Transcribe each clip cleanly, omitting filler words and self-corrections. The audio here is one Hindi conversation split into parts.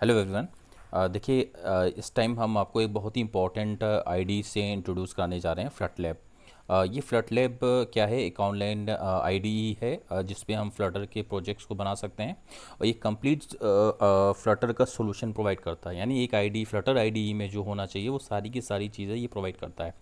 Hello everyone. देखिए, इस टाइम हम आपको एक बहुत ही इम्पोर्टेंट आईडी से इंट्रोड्यूस कराने जा रहे हैं, फ्लट लैब। ये फ्लट लैब क्या है? एक ऑनलाइन आईडी है जिस पे हम फ्लटर के प्रोजेक्ट्स को बना सकते हैं। और ये कंप्लीट फ्लटर का सॉल्यूशन प्रोवाइड करता है, यानी एक आईडी, फ्लटर आईडी में जो होना चाहिए वो सारी की सारी चीज़ें ये प्रोवाइड करता है।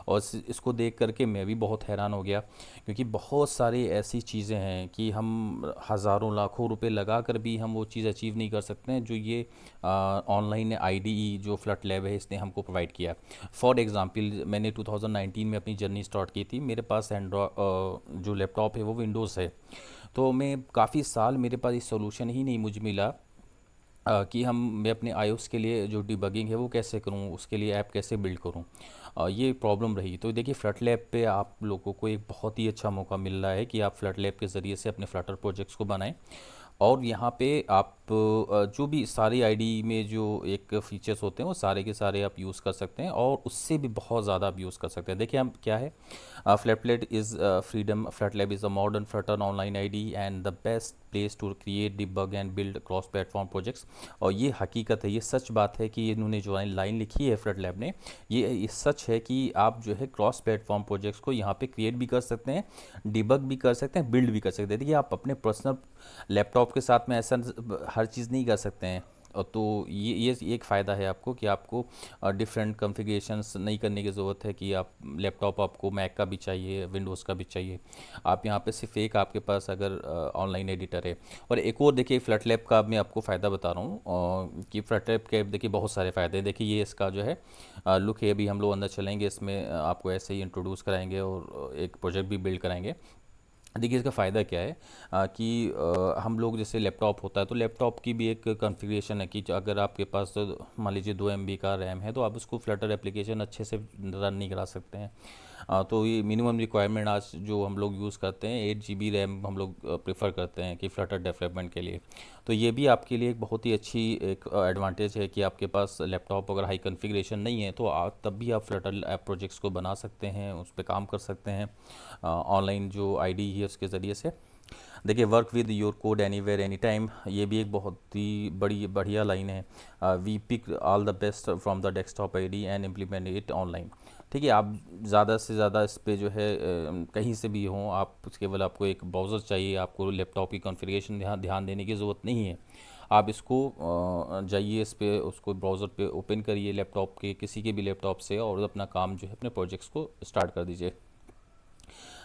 और इसको देख करके मैं भी बहुत हैरान हो गया, क्योंकि बहुत सारी ऐसी चीज़ें हैं कि हम हज़ारों लाखों रुपए लगा कर भी हम वो चीज़ अचीव नहीं कर सकते हैं जो ये ऑनलाइन आईडीई जो फ्लट लैब है इसने हमको प्रोवाइड किया। फॉर एग्जांपल, मैंने 2019 में अपनी जर्नी स्टार्ट की थी। मेरे पास एंड्रॉय जो लैपटॉप है वो विंडोज़ है। तो मैं काफ़ी साल मेरे पास ये सोल्यूशन ही नहीं मुझे मिला कि मैं अपने आईओएस के लिए जो डिबगिंग है वो कैसे करूँ, उसके लिए ऐप कैसे बिल्ड करूँ। ये प्रॉब्लम रही। तो देखिए, फ्लट लैब पे आप लोगों को एक बहुत ही अच्छा मौका मिल रहा है कि आप फ्लट लैब के ज़रिए से अपने फ्लटर प्रोजेक्ट्स को बनाएं। और यहाँ पे आप जो भी सारी आईडी में जो एक फीचर्स होते हैं वो सारे के सारे आप यूज़ कर सकते हैं, और उससे भी बहुत ज़्यादा आप यूज़ कर सकते हैं। देखिए, हम क्या है, flat is freedom FlutLab is a modern flutter online IDE and the best place to create debug and build cross platform projects. और ये हकीकत है, ये सच बात है कि इन्होंने जो लाइन लिखी है फ्लट लैब ने, ये सच है कि आप जो है क्रॉस प्लेटफॉर्म प्रोजेक्ट्स को यहाँ पे क्रिएट भी कर सकते हैं, डिबग भी कर सकते हैं, बिल्ड भी कर सकते हैं। देखिए, आप अपने पर्सनल लैपटॉप के साथ में ऐसा हर चीज़ नहीं कर सकते हैं। और तो ये एक फ़ायदा है आपको कि आपको डिफरेंट कॉन्फ़िगरेशंस नहीं करने की ज़रूरत है कि आप लैपटॉप आपको मैक का भी चाहिए, विंडोज़ का भी चाहिए। आप यहाँ पे सिर्फ एक आपके पास अगर ऑनलाइन एडिटर है। और एक और देखिए, फ्लट लैब का मैं आपको फ़ायदा बता रहा हूँ कि फ्लट लैब के देखिए बहुत सारे फ़ायदे हैं। देखिए, ये इसका जो है लुक है। अभी हम लोग अंदर चलेंगे, इसमें आपको ऐसे ही इंट्रोड्यूस कराएंगे और एक प्रोजेक्ट भी बिल्ड कराएंगे। देखिए, इसका फ़ायदा क्या है कि हम लोग जैसे लैपटॉप होता है तो लैपटॉप की भी एक कॉन्फ़िगरेशन है कि अगर आपके पास मान लीजिए 2 MB का रैम है तो आप उसको फ्लटर एप्लीकेशन अच्छे से रन नहीं करा सकते हैं। तो ये मिनिमम रिक्वायरमेंट आज जो हम लोग यूज़ करते हैं, 8 GB रैम हम लोग प्रेफर करते हैं कि फ्लटर डेवलपमेंट के लिए। तो ये भी आपके लिए एक बहुत ही अच्छी एक एडवांटेज है कि आपके पास लैपटॉप अगर हाई कॉन्फ़िगरेशन नहीं है तो आप तब भी आप फ्लटर ऐप प्रोजेक्ट्स को बना सकते हैं, उस पर काम कर सकते हैं ऑनलाइन जो आईडी है उसके ज़रिए से। देखिए, work with your code anywhere any time, ये भी एक बहुत ही बड़ी बढ़िया लाइन है। We pick all the best from the desktop IDE and implement it online. ठीक है, आप ज़्यादा से ज़्यादा इस पे जो है कहीं से भी हों आप, केवल आपको एक ब्राउज़र चाहिए, आपको लैपटॉप की कॉन्फ़िगरेशन ध्यान ध्यान देने की ज़रूरत नहीं है। आप इसको जाइए, इस पे उसको ब्राउज़र पे ओपन करिए लैपटॉप के, किसी के भी लैपटॉप से, और अपना काम जो है अपने प्रोजेक्ट्स को स्टार्ट कर दीजिए।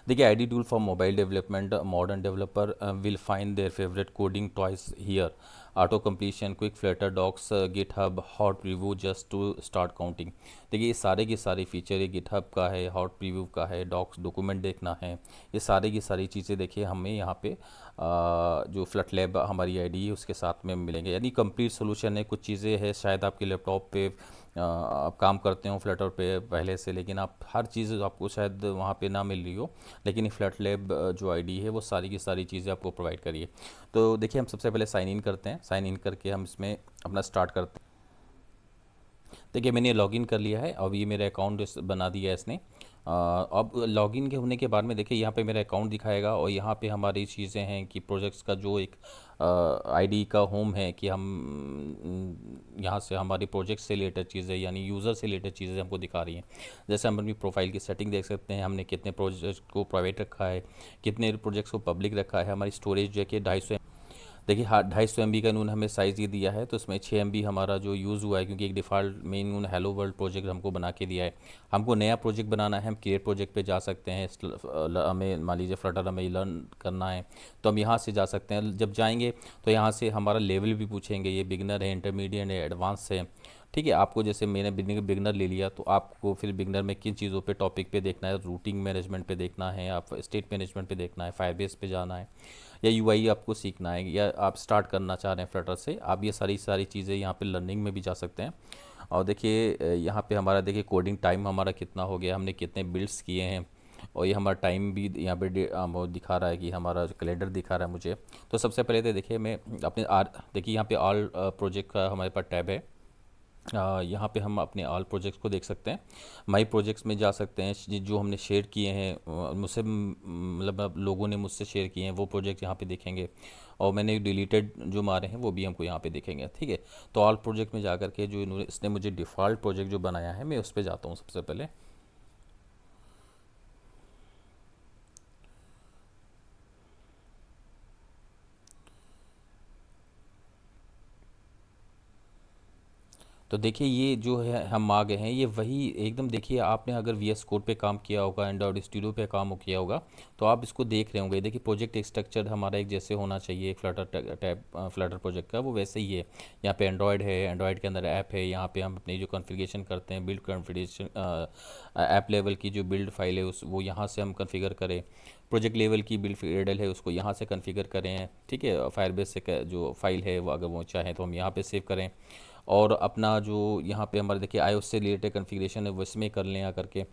देखिए, IDE tool for mobile development, modern developer will find their favourite coding toys here. Auto completion, quick flutter docs, GitHub, hot review just to start counting. देखिए, ये सारे के सारे फीचर, ये गिट हब का है, हॉट रिव्यू का है, डॉक्स डॉक्यूमेंट देखना है, ये सारी की सारी चीज़ें देखिए हमें यहाँ पे जो फ्लट लैब हमारी आईडी है उसके साथ में मिलेंगे। यानी कंप्लीट सोल्यूशन है। कुछ चीज़ें हैं शायद आपके लैपटॉप पे आप काम करते हो फ्लटर पे पहले से, लेकिन आप हर चीज़ आपको शायद वहाँ पे ना मिल रही हो, लेकिन ये फ्लट लैब जो आईडी है वो सारी की सारी चीज़ें आपको प्रोवाइड करिए। तो देखिए, हम सबसे पहले साइन इन करते हैं। साइन इन करके हम इसमें अपना स्टार्ट करते हैं। देखिए, मैंने लॉगिन कर लिया है। अब ये मेरा अकाउंट बना दिया है इसने। अब लॉगिन के होने के बाद में देखिए यहाँ पे मेरा अकाउंट दिखाएगा, और यहाँ पे हमारी चीज़ें हैं कि प्रोजेक्ट्स का जो एक आईडी का होम है कि हम यहाँ से हमारी प्रोजेक्ट से रिलेटेड चीज़ें यानी यूज़र से रिलेटेड चीज़ें हमको दिखा रही हैं। जैसे हम अपनी प्रोफाइल की सेटिंग देख सकते हैं, हमने कितने प्रोजेक्ट को प्राइवेट रखा है, कितने प्रोजेक्ट्स को पब्लिक रखा है। हमारी स्टोरेज जो है कि 250। देखिए, हाँ, 250 MB का इन्होंने हमें साइज़ ये दिया है, तो इसमें 6 MB हमारा जो यूज़ हुआ है, क्योंकि एक डिफ़ॉल्ट में इन्होंने हेलो वर्ल्ड प्रोजेक्ट हमको बना के दिया है। हमको नया प्रोजेक्ट बनाना है, हम क्रिएट प्रोजेक्ट पे जा सकते हैं। हमें मान लीजिए फ्लटर हमें लर्न करना है तो हम यहाँ से जा सकते हैं। जब जाएंगे तो यहाँ से हमारा लेवल भी पूछेंगे, ये बिगनर है, इंटरमीडिएट है, एडवांस है। ठीक है, आपको जैसे मैंने बिगनर ले लिया तो आपको फिर बिगनर में किन चीज़ों पे टॉपिक पे देखना है, रूटिंग मैनेजमेंट पे देखना है, आप स्टेट मैनेजमेंट पे देखना है, फायरबेस पे जाना है, या यूआई आपको सीखना है, या आप स्टार्ट करना चाह रहे हैं फ्लटर से, आप ये सारी सारी चीज़ें यहाँ पे लर्निंग में भी जा सकते हैं। और देखिए, यहाँ पे हमारा देखिए कोडिंग टाइम हमारा कितना हो गया, हमने कितने बिल्ड्स किए हैं, और ये हमारा टाइम भी यहाँ पे वो दिखा रहा है कि हमारा जो कैलेंडर दिखा रहा है मुझे। तो सबसे पहले तो देखिए मैं अपने देखिए यहाँ पे ऑल प्रोजेक्ट का हमारे पास टैब है। यहाँ पे हम अपने ऑल प्रोजेक्ट्स को देख सकते हैं। माई प्रोजेक्ट्स में जा सकते हैं, जो हमने शेयर किए हैं मुझसे, मतलब अब लोगों ने मुझसे शेयर किए हैं वो प्रोजेक्ट यहाँ पे देखेंगे। और मैंने डिलीटेड जो मारे हैं वो भी हमको यहाँ पे देखेंगे। ठीक है, तो ऑल प्रोजेक्ट में जा कर के जो इसने मुझे डिफ़ॉल्ट प्रोजेक्ट जो बनाया है मैं उस पर जाता हूँ सबसे पहले। तो देखिए ये जो है हम आ गए हैं, ये वही एकदम, देखिए आपने अगर वी एस कोड पे काम किया होगा, एंड्रॉयड स्टूडियो पे काम किया होगा, तो आप इसको देख रहे होंगे। देखिए प्रोजेक्ट स्ट्रक्चर हमारा एक जैसे होना चाहिए, एक फ्लटर टैब फ्लटर प्रोजेक्ट का वो वैसे ही है। यहाँ पे एंड्रॉयड है, एंड्रॉयड के अंदर ऐप है, यहाँ पे हम अपनी जो कॉन्फ़िगरेशन करते हैं, बिल्ड कॉन्फ़िगरेशन, ऐप लेवल की जो बिल्ड फाइल है उस वो यहाँ से हम कॉन्फ़िगर करें। प्रोजेक्ट लेवल की बिल्ड फेडल है उसको यहाँ से कॉन्फ़िगर करें। ठीक है, फायरबेस से जो फाइल है वो अगर वो चाहें तो हम यहाँ पे सेव करें। और अपना जो यहाँ पे हमारे देखिए iOS से रिलेटेड कॉन्फ़िगरेशन है वो इसमें कर लें आकर के।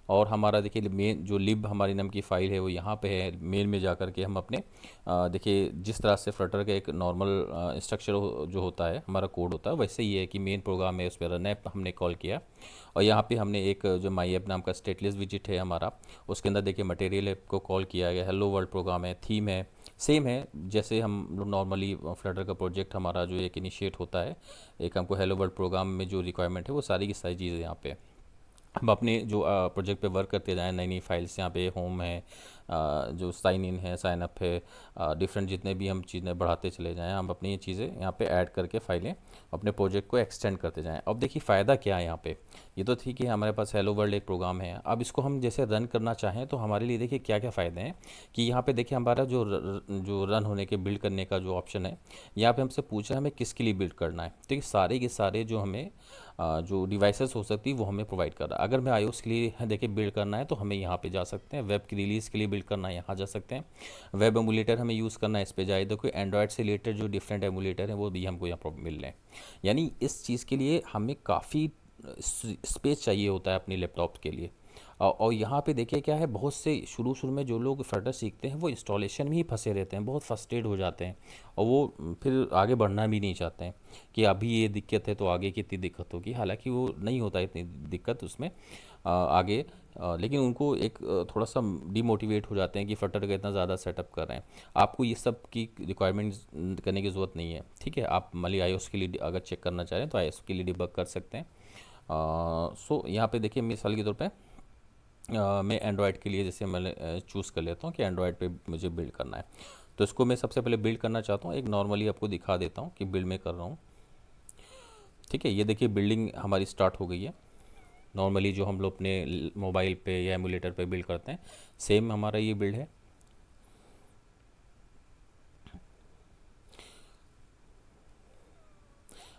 और हमारा देखिए मेन जो लिब हमारी नाम की फ़ाइल है वो यहाँ पे है। मेल में जा कर के हम अपने देखिए जिस तरह से फ्लटर का एक नॉर्मल स्ट्रक्चर जो होता है हमारा कोड होता है वैसे ही है कि मेन प्रोग्राम है, उस पर रन ऐप हमने कॉल किया। और यहाँ पे हमने एक जो माई ऐप नाम का स्टेटलेस विजिट है हमारा, उसके अंदर देखिए मटेरियल ऐप को कॉल किया गया, हेलो वर्ल्ड प्रोग्राम है, थीम है, सेम है जैसे हम लोग नॉर्मली फ्लटर का प्रोजेक्ट हमारा जो एक इनिशिएट होता है, एक हमको हेलो वर्ल्ड प्रोग्राम में जो रिक्वायरमेंट है वो सारी की सारी चीज़ें यहाँ पे हम अपने जो प्रोजेक्ट पे वर्क करते जाएं। नई नई फाइल्स यहाँ पे होम है, जो साइन इन है, साइन अप है, डिफरेंट जितने भी हम चीज़ें बढ़ाते चले जाएं, हम अपनी ये चीज़ें यहाँ पे ऐड करके फाइलें अपने प्रोजेक्ट को एक्सटेंड करते जाएं। अब देखिए फ़ायदा क्या है यहाँ पे, ये तो ठीक है हमारे पास हेलो वर्ल्ड एक प्रोग्राम है, अब इसको हम जैसे रन करना चाहें तो हमारे लिए देखिए क्या क्या फ़ायदे हैं। कि यहाँ पे देखिए हमारा जो रन होने के बिल्ड करने का जो ऑप्शन है, यहाँ पे हमसे पूछा है हमें किसके लिए बिल्ड करना है। तो ये सारे के सारे जो हमें जो डिवाइसेस हो सकती है वो हमें प्रोवाइड कर रहा है। अगर मैं iOS के लिए देखिए बिल्ड करना है तो हमें यहाँ पे जा सकते हैं, वेब की रिलीज़ के लिए बिल्ड करना है यहाँ जा सकते हैं, वेब एमुलेटर हमें यूज़ करना है इस पे जाए, तो कोई एंड्रॉयड से रिलेटेड जो डिफरेंट एमुलेटर हैं वो भी हमको यहाँ पर मिल रहे हैं। यानी इस चीज़ के लिए हमें काफ़ी स्पेस चाहिए होता है अपनी लैपटॉप के लिए। और यहाँ पे देखिए क्या है, बहुत से शुरू शुरू में जो लोग फ्लटर सीखते हैं वो इंस्टॉलेशन में ही फंसे रहते हैं, बहुत फ्रस्ट्रेट हो जाते हैं और वो फिर आगे बढ़ना भी नहीं चाहते हैं कि अभी ये दिक्कत है तो आगे कितनी दिक्कत होगी। हालांकि वो नहीं होता इतनी दिक्कत उसमें आगे, लेकिन उनको एक थोड़ा सा डिमोटिवेट हो जाते हैं कि फ्लटर का इतना ज़्यादा सेटअप कर रहे हैं। आपको ये सब की रिक्वायरमेंट करने की ज़रूरत नहीं है। ठीक है, आप मान iOS के लिए अगर चेक करना चाहें तो iOS के लिए डिबग कर सकते हैं। सो यहाँ पे देखिए मिसाल के तौर पे मैं एंड्रॉयड के लिए जैसे मैं चूज़ कर लेता हूँ कि एंड्रॉयड पे मुझे बिल्ड करना है। तो इसको मैं सबसे पहले बिल्ड करना चाहता हूँ, एक नॉर्मली आपको दिखा देता हूँ कि बिल्ड में कर रहा हूँ। ठीक है, ये देखिए बिल्डिंग हमारी स्टार्ट हो गई है। नॉर्मली जो हम लोग अपने मोबाइल पे या एमुलेटर पे बिल्ड करते हैं सेम हमारा ये बिल्ड है।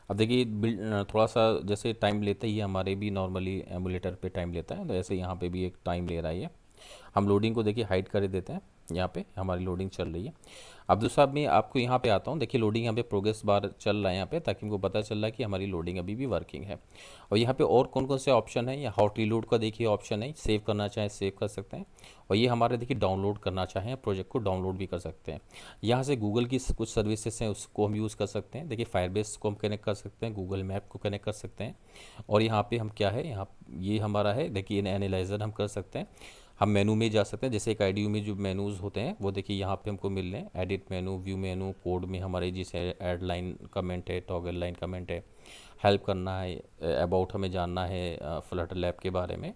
अब देखिए बिल्ड थोड़ा सा जैसे टाइम लेता ही है, हमारे भी नॉर्मली एमुलेटर पे टाइम लेता है, तो ऐसे यहाँ पे भी एक टाइम ले रहा है ये। हम लोडिंग को देखिए हाइड कर देते हैं, यहाँ पे हमारी लोडिंग चल रही है। अब दूसरा मैं आपको यहाँ पे आता हूँ, देखिए लोडिंग यहाँ पे प्रोग्रेस बार चल रहा है यहाँ पे, ताकि हमको पता चल रहा है कि हमारी लोडिंग अभी भी वर्किंग है। और यहाँ पे और कौन कौन से ऑप्शन है, या हॉट रीलोड का देखिए ऑप्शन है, सेव करना चाहें सेव कर सकते हैं। और ये हमारे देखिए डाउनलोड करना चाहें प्रोजेक्ट को डाउनलोड भी कर सकते हैं। यहाँ से गूगल की कुछ सर्विसेज हैं उसको हम यूज़ कर सकते हैं। देखिए फायरबेस को हम कनेक्ट कर सकते हैं, गूगल मैप को कनेक्ट कर सकते हैं। और यहाँ पे हम क्या है, यहाँ ये हमारा है देखिए एनालाइजर हम कर सकते हैं। हम मेनू में जा सकते हैं, जैसे एक आईडीयू में जो मेनूज़ होते हैं वो देखिए यहाँ पे हमको मिल रहे हैं, एडिट मेनू, व्यू मेनू, कोड में हमारे जैसे ऐड लाइन कमेंट है, टॉगल लाइन कमेंट है, हेल्प करना है, अबाउट हमें जानना है फ्लटर लैब के बारे में।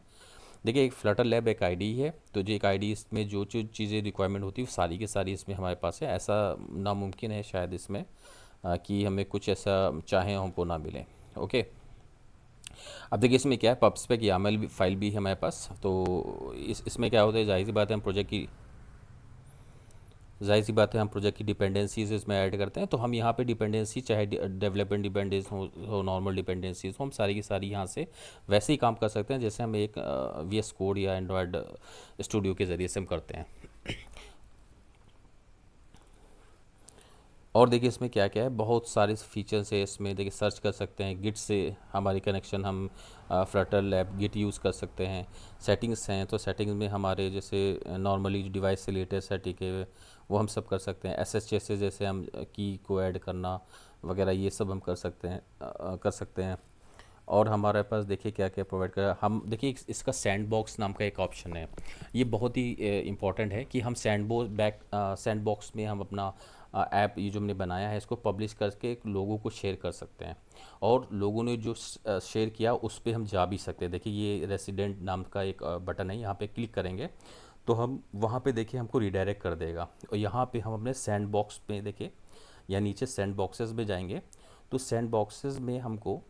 देखिए एक फ्लटर लैब एक आईडी है, तो जो एक आईडी इसमें जो जो चीज़ें रिक्वायरमेंट होती है वो सारी की सारी इसमें हमारे पास है। ऐसा नामुमकिन है शायद इसमें कि हमें कुछ ऐसा चाहे हमको ना मिले। ओके, अब देखिए इसमें क्या है, पब्सपेक यामल फाइल भी है हमारे पास। तो इसमें क्या होता है, जाहिर सी बात है हम प्रोजेक्ट की डिपेंडेंसीज इसमें ऐड करते हैं। तो हम यहाँ पे डिपेंडेंसी चाहे डेवलपमेंट डिपेंडेंसी हो नॉर्मल डिपेंडेंसीज हो, हम सारी की सारी यहाँ से वैसे ही काम कर सकते हैं जैसे हम एक वी एस कोड या एंड्रॉयड स्टूडियो के ज़रिए से हम करते हैं। और देखिए इसमें क्या क्या है, बहुत सारे फीचर्स है इसमें। देखिए सर्च कर सकते हैं, गिट से हमारी कनेक्शन, हम फ्लटर लैब गिट यूज़ कर सकते हैं। सेटिंग्स हैं, तो सेटिंग्स में हमारे जैसे नॉर्मली डिवाइस से रिलेटेड सेटिंग है वो हम सब कर सकते हैं। एस एस से जैसे हम की को ऐड करना वगैरह ये सब हम कर सकते हैं कर सकते हैं। और हमारे पास देखिए क्या क्या प्रोवाइड कर हम देखिए इसका सैंड बॉक्स नाम का एक ऑप्शन है। ये बहुत ही इम्पॉर्टेंट है कि हम सैंड बॉक्स में हम अपना ऐप ये जो हमने बनाया है इसको पब्लिश करके लोगों को शेयर कर सकते हैं। और लोगों ने जो शेयर किया उस पे हम जा भी सकते हैं। देखिए ये रेसिडेंट नाम का एक बटन है, यहाँ पे क्लिक करेंगे तो हम वहाँ पे देखिए हमको रिडायरेक्ट कर देगा। और यहाँ पे हम अपने सैंड बॉक्स में देखिए या नीचे सैंड बॉक्सेस में जाएंगे तो सैंड बॉक्सेस में हमको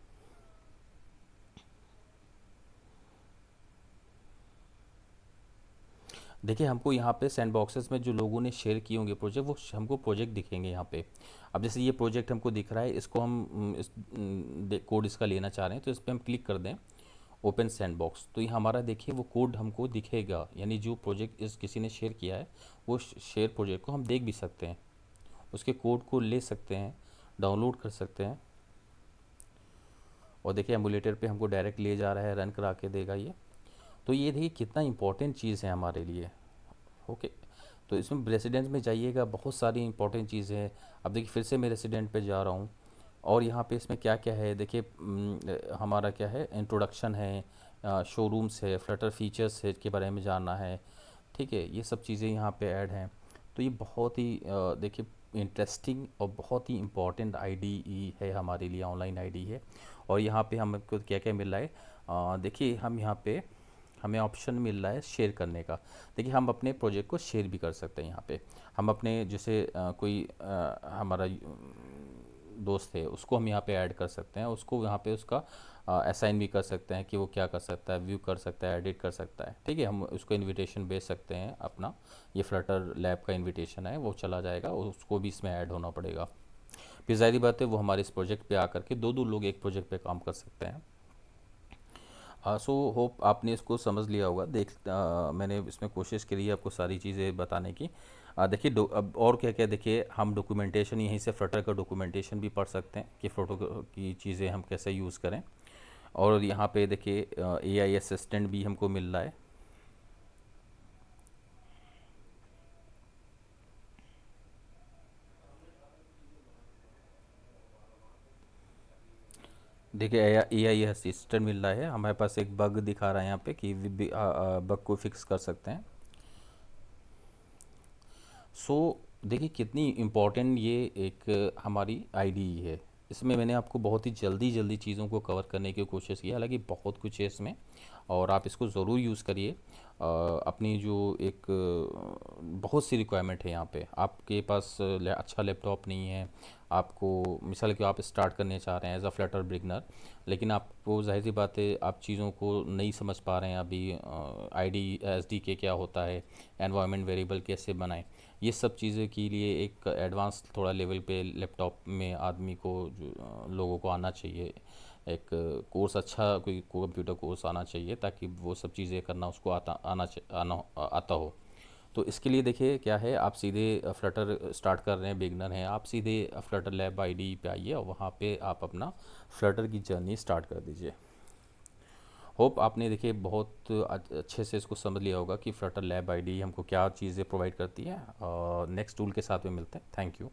देखिए हमको यहाँ पे सैंड बॉक्सेस में जो लोगों ने शेयर किए होंगे प्रोजेक्ट वो हमको प्रोजेक्ट दिखेंगे यहाँ पे। अब जैसे ये प्रोजेक्ट हमको दिख रहा है, इसको हम इस कोड इसका लेना चाह रहे हैं तो इस पर हम क्लिक कर दें ओपन सैंड बॉक्स, तो ये हमारा देखिए वो कोड हमको दिखेगा। यानी जो प्रोजेक्ट इस किसी ने शेयर किया है वो शेयर प्रोजेक्ट को हम देख भी सकते हैं, उसके कोड को ले सकते हैं, डाउनलोड कर सकते हैं। और देखिए एमुलेटर पे हमको डायरेक्ट ले जा रहा है, रन करा के देगा ये। तो ये देखिए कितना इंपॉर्टेंट चीज़ है हमारे लिए। ओके, तो इसमें रेसिडेंट में जाइएगा, बहुत सारी इंपॉर्टेंट चीज़ें हैं। अब देखिए फिर से मैं रेसिडेंट पे जा रहा हूँ और यहाँ पे इसमें क्या क्या है देखिए, हमारा क्या है, इंट्रोडक्शन है, शोरूम्स है, फ्लटर फीचर्स है के बारे में जानना है। ठीक है, ये सब चीज़ें यहाँ पे ऐड हैं। तो ये बहुत ही देखिए इंटरेस्टिंग और बहुत ही इम्पॉर्टेंट आईडी है हमारे लिए, ऑनलाइन आईडी है। और यहाँ पे हमको क्या क्या मिल रहा है, देखिए हम यहाँ पे हमें ऑप्शन मिल रहा है शेयर करने का। देखिए हम अपने प्रोजेक्ट को शेयर भी कर सकते हैं यहाँ पे। हम अपने जैसे कोई हमारा दोस्त है उसको हम यहाँ पे ऐड कर सकते हैं, उसको यहाँ पे उसका असाइन भी कर सकते हैं कि वो क्या कर सकता है, व्यू कर सकता है, एडिट कर सकता है। ठीक है, हम उसको इनविटेशन भेज सकते हैं अपना, ये फ्लटर लैब का इनविटेशन है वो चला जाएगा, उसको भी इसमें ऐड होना पड़ेगा। फिर ज़ाहिर बात है वो हमारे इस प्रोजेक्ट पे आकर के दो दो लोग एक प्रोजेक्ट पे काम कर सकते हैं। सो होप आपने इसको समझ लिया होगा। मैंने इसमें कोशिश करी है आपको सारी चीज़ें बताने की। देखिए अब और क्या क्या, देखिए हम डॉक्यूमेंटेशन यहीं से फ्लटर का डॉक्यूमेंटेशन भी पढ़ सकते हैं कि फ़ोटो की चीज़ें हम कैसे यूज़ करें। और यहाँ पे देखिए एआई असिस्टेंट भी हमको मिल रहा है। देखिए एआई असिस्टेंट मिल रहा है, हमारे पास एक बग दिखा रहा है यहाँ पे कि बग को फिक्स कर सकते हैं। सो देखिए कितनी इम्पोर्टेंट ये एक हमारी आईडी है। इसमें मैंने आपको बहुत ही जल्दी जल्दी चीज़ों को कवर करने की कोशिश की, हालांकि बहुत कुछ है इसमें और आप इसको ज़रूर यूज़ करिए। अपनी जो एक बहुत सी रिक्वायरमेंट है यहाँ पे, आपके पास अच्छा लैपटॉप नहीं है, आपको मिसाल कि आप स्टार्ट करने चाह रहे हैं एज अ फ्लटर बिगनर, लेकिन आपको जाहिर सी बात है आप चीज़ों को नहीं समझ पा रहे हैं अभी, आईडी एसडीके क्या होता है, एनवायरनमेंट वेरिएबल कैसे बनाएं, ये सब चीज़ों के लिए एक एडवांस थोड़ा लेवल पे लैपटॉप में आदमी को लोगों को आना चाहिए। एक कोर्स, अच्छा कोई कंप्यूटर कोर्स आना चाहिए ताकि वो सब चीज़ें करना उसको आता हो। तो इसके लिए देखिए क्या है, आप सीधे फ्लटर स्टार्ट कर रहे हैं, बिगनर हैं आप, सीधे फ्लटर लैब आईडी पे आइए और वहाँ पे आप अपना फ्लटर की जर्नी स्टार्ट कर दीजिए। होप आपने देखिए बहुत अच्छे से इसको समझ लिया होगा कि फ्लटर लैब आईडी हमको क्या चीज़ें प्रोवाइड करती है। और नेक्स्ट टूल के साथ में मिलते हैं। Thank you.